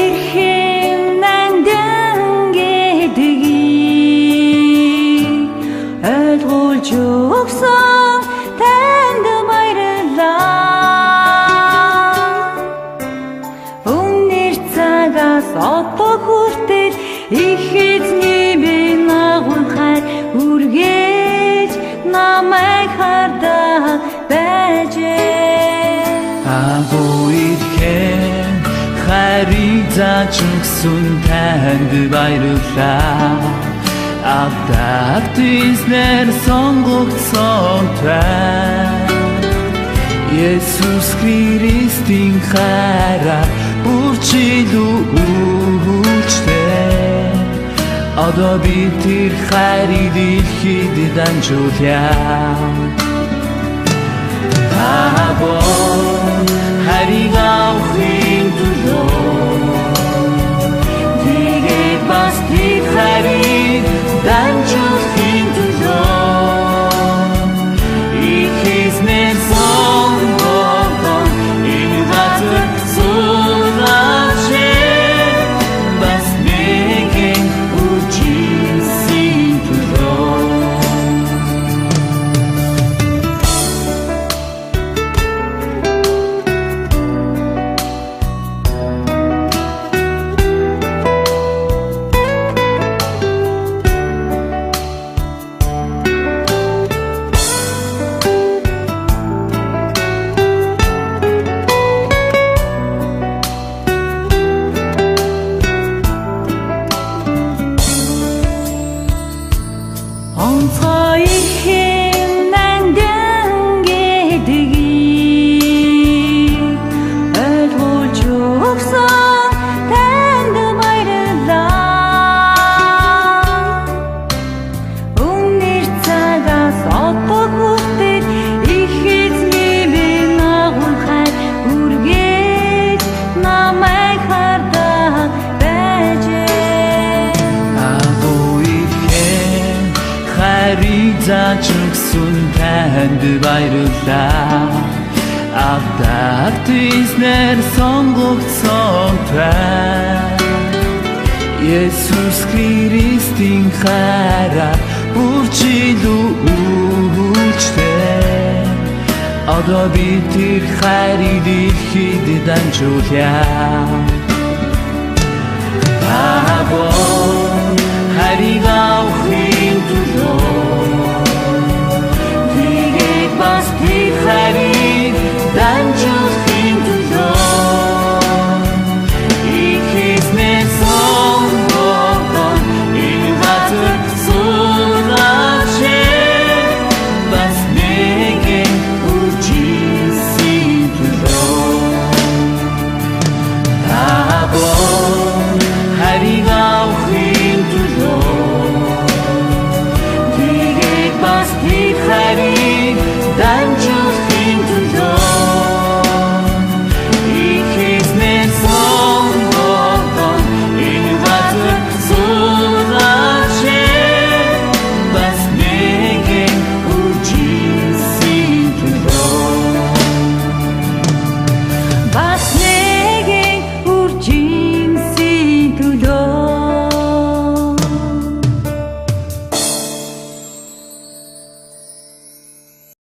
эрхэм нандангедгийг ойлгуулж өгсөн танд баярлалаа. Үнэр цагаас одоо хүртэл их эзний минь агуулхай үргэж намайг хардаг байжээ. Агуу эрхэм хайрыг зааж өгсөн танд баярлалаа. Авдагт эзнэр сонгогдсон тань Есүс Христийн хайраар үржил үүчтэй. Одоо би тэр хайрыг дэлхийд дамжуулъя. Агуу хайрыг авахын төлөө тэгээд бас тэр хайрыг дамжуулахын төлөө их эзнэр сонгогдсон энэ газар суулгаач бас нэгэн үржилсэн төлөө. Онцгой эрхэм нандангедгийг ойлгуулж өгсөн танд баярлалаа. Үнэр цагаас одоо хүртэл их эзний минь агуулхай үргэж намайг хардаг байжээ. Агуу эрхэм хайрыг зааж өгсөн танд баярлалаа. Авдагт эзнэр сонгогдсон тань Есүс Христийн хайраар үржил үүчтэй. Одоо би тэр хайрыг дэлхийд дамжуулъя. Агуу хайрыг авахын төлөө тэгээд бас тэр хайрыг дамжуулахын төлөө их эзнэр сонгогдсон энэ газар суулгаач бас нэгэн үржилсэн төлөө. Агуу